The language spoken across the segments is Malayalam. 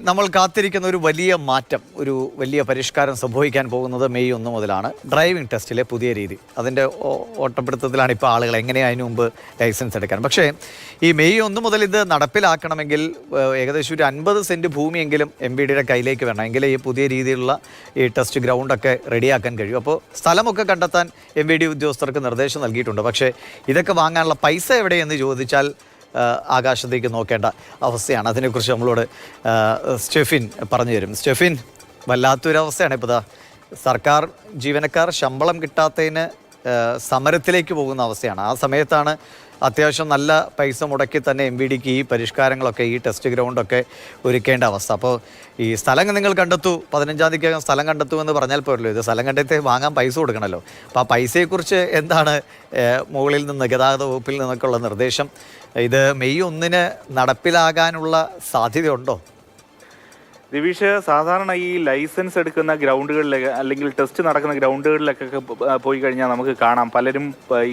നമ്മൾ കാത്തിരിക്കുന്ന ഒരു വലിയ മാറ്റം, ഒരു വലിയ പരിഷ്കാരം സംഭവിക്കാൻ പോകുന്നത് മെയ് 1 മുതലാണ്. ഡ്രൈവിംഗ് ടെസ്റ്റിലെ പുതിയ രീതി, അതിൻ്റെ ഓട്ടപ്പെടുത്തത്തിലാണ് ഇപ്പോൾ ആളുകൾ എങ്ങനെയാണ് അതിന് മുമ്പ് ലൈസൻസ് എടുക്കാൻ. പക്ഷേ ഈ മെയ് 1 മുതൽ ഇത് നടപ്പിലാക്കണമെങ്കിൽ ഏകദേശം ഒരു 50 സെൻറ്റ് ഭൂമിയെങ്കിലും MVDയുടെ കയ്യിലേക്ക് വേണം, എങ്കിലേ ഈ പുതിയ രീതിയിലുള്ള ഈ ടെസ്റ്റ് ഗ്രൗണ്ടൊക്കെ റെഡിയാക്കാൻ കഴിയും. അപ്പോൾ സ്ഥലമൊക്കെ കണ്ടെത്താൻ MVD ഉദ്യോഗസ്ഥർക്ക് നിർദ്ദേശം നൽകിയിട്ടുണ്ട്. പക്ഷേ ഇതൊക്കെ വാങ്ങാനുള്ള പൈസ എവിടെയെന്ന് ചോദിച്ചാൽ ആകാശത്തേക്ക് നോക്കേണ്ട അവസ്ഥയാണ്. അതിനെക്കുറിച്ച് നമ്മളോട് സ്റ്റെഫിൻ പറഞ്ഞു തരും. സ്റ്റെഫിൻ, വല്ലാത്തൊരവസ്ഥയാണ് ഇപ്പോൾ. സർക്കാർ ജീവനക്കാർ ശമ്പളം കിട്ടാത്തതിന് സമരത്തിലേക്ക് പോകുന്ന അവസ്ഥയാണ്. ആ സമയത്താണ് അത്യാവശ്യം നല്ല പൈസ മുടക്കി തന്നെ MVDക്ക് ഈ പരിഷ്കാരങ്ങളൊക്കെ, ഈ ടെസ്റ്റ് ഗ്രൗണ്ടൊക്കെ ഒരുക്കേണ്ട അവസ്ഥ. അപ്പോൾ ഈ സ്ഥലം നിങ്ങൾ കണ്ടെത്തൂ, 15-ാം തീയതിക്കകം സ്ഥലം കണ്ടെത്തൂ എന്ന് പറഞ്ഞാൽ പോരല്ലോ, ഇത് സ്ഥലം കണ്ടെത്തി വാങ്ങാൻ പൈസ കൊടുക്കണമല്ലോ. അപ്പോൾ ആ പൈസയെക്കുറിച്ച് എന്താണ് മുകളിൽ നിന്ന്, ഗതാഗത വകുപ്പിൽ നിന്നൊക്കെ ഉള്ള നിർദ്ദേശം? ഇത് മെയ് 1 നടപ്പിലാകാനുള്ള സാധ്യതയുണ്ടോ? ദിവിഷ്, സാധാരണ ഈ ലൈസൻസ് എടുക്കുന്ന ഗ്രൗണ്ടുകളിലൊക്കെ അല്ലെങ്കിൽ ടെസ്റ്റ് നടക്കുന്ന ഗ്രൗണ്ടുകളിലൊക്കെ പോയി കഴിഞ്ഞാൽ നമുക്ക് കാണാം പലരും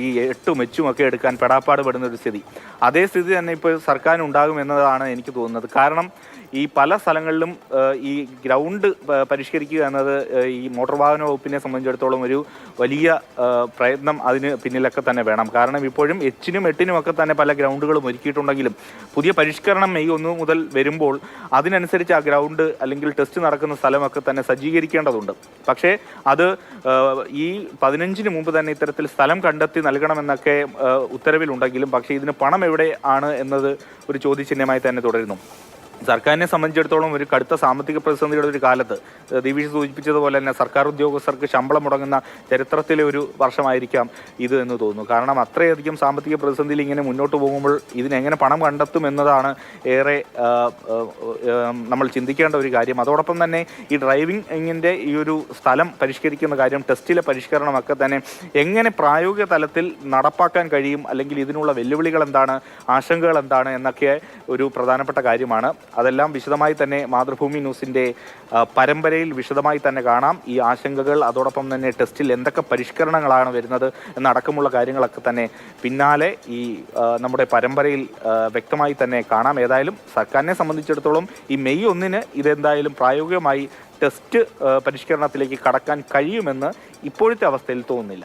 ഈ 8ഉം എച്ചും ഒക്കെ എടുക്കാൻ പെടാപ്പാട് പെടുന്ന ഒരു സ്ഥിതി. അതേ സ്ഥിതി തന്നെ ഇപ്പോൾ സർക്കാരിന് ഉണ്ടാകും എന്നതാണ് എനിക്ക് തോന്നുന്നത്. കാരണം ഈ പല സ്ഥലങ്ങളിലും ഈ ഗ്രൗണ്ട് പരിഷ്കരിക്കുക എന്നത് ഈ മോട്ടോർ വാഹന വകുപ്പിനെ സംബന്ധിച്ചിടത്തോളം ഒരു വലിയ പ്രയത്നം അതിന് പിന്നിലൊക്കെ തന്നെ വേണം. കാരണം ഇപ്പോഴും 8നും 8നും ഒക്കെ തന്നെ പല ഗ്രൗണ്ടുകളും ഒരുക്കിയിട്ടുണ്ടെങ്കിലും പുതിയ പരിഷ്കരണം മെയ് 1 മുതൽ വരുമ്പോൾ അതിനനുസരിച്ച് ആ ഗ്രൗണ്ട് അല്ലെങ്കിൽ ടെസ്റ്റ് നടക്കുന്ന സ്ഥലമൊക്കെ തന്നെ സജ്ജീകരിക്കേണ്ടതുണ്ട്. പക്ഷേ അത് ഈ 15-ന് മുമ്പ് തന്നെ ഇത്തരത്തിൽ സ്ഥലം കണ്ടെത്തി നൽകണമെന്നൊക്കെ ഉത്തരവിലുണ്ടെങ്കിലും പക്ഷേ ഇതിന് പണം എവിടെ ആണ് എന്നത് ഒരു ചോദ്യചിഹ്നമായി തന്നെ തുടരുന്നു. സർക്കാരിനെ സംബന്ധിച്ചിടത്തോളം ഒരു കടുത്ത സാമ്പത്തിക പ്രതിസന്ധിയുടെ ഒരു കാലത്ത് ദിവിഷ് സൂചിപ്പിച്ചതുപോലെ തന്നെ സർക്കാർ ഉദ്യോഗസ്ഥർക്ക് ശമ്പളം മുടങ്ങുന്ന ചരിത്രത്തിലെ ഒരു വർഷമായിരിക്കാം ഇത് എന്ന് തോന്നുന്നു. കാരണം അത്രയധികം സാമ്പത്തിക പ്രതിസന്ധിയിൽ ഇങ്ങനെ മുന്നോട്ട് പോകുമ്പോൾ ഇതിനെങ്ങനെ പണം കണ്ടെത്തും എന്നതാണ് ഏറെ നമ്മൾ ചിന്തിക്കേണ്ട ഒരു കാര്യം. അതോടൊപ്പം തന്നെ ഈ ഡ്രൈവിംഗിൻ്റെ ഈ ഒരു സ്ഥലം പരിഷ്കരിക്കുന്ന കാര്യം, ടെസ്റ്റിലെ പരിഷ്കരണമൊക്കെ തന്നെ എങ്ങനെ പ്രായോഗിക തലത്തിൽ നടപ്പാക്കാൻ കഴിയും, അല്ലെങ്കിൽ ഇതിനുള്ള വെല്ലുവിളികൾ എന്താണ്, ആശങ്കകൾ എന്താണ് എന്നൊക്കെ ഒരു പ്രധാനപ്പെട്ട കാര്യമാണ്. അതെല്ലാം വിശദമായി തന്നെ മാതൃഭൂമി ന്യൂസിൻ്റെ പരമ്പരയിൽ വിശദമായി തന്നെ കാണാം. ഈ ആശങ്കകൾ, അതോടൊപ്പം തന്നെ ടെസ്റ്റിൽ എന്തൊക്കെ പരിഷ്കരണങ്ങളാണ് വരുന്നത് എന്നടക്കമുള്ള കാര്യങ്ങളൊക്കെ തന്നെ പിന്നാലെ ഈ നമ്മുടെ പരമ്പരയിൽ വ്യക്തമായി തന്നെ കാണാം. ഏതായാലും സർക്കാരിനെ സംബന്ധിച്ചിടത്തോളം ഈ മെയ് 1 ഇതെന്തായാലും പ്രായോഗികമായി ടെസ്റ്റ് പരിഷ്കരണത്തിലേക്ക് കടക്കാൻ കഴിയുമെന്ന് ഇപ്പോഴത്തെ അവസ്ഥയിൽ തോന്നുന്നില്ല.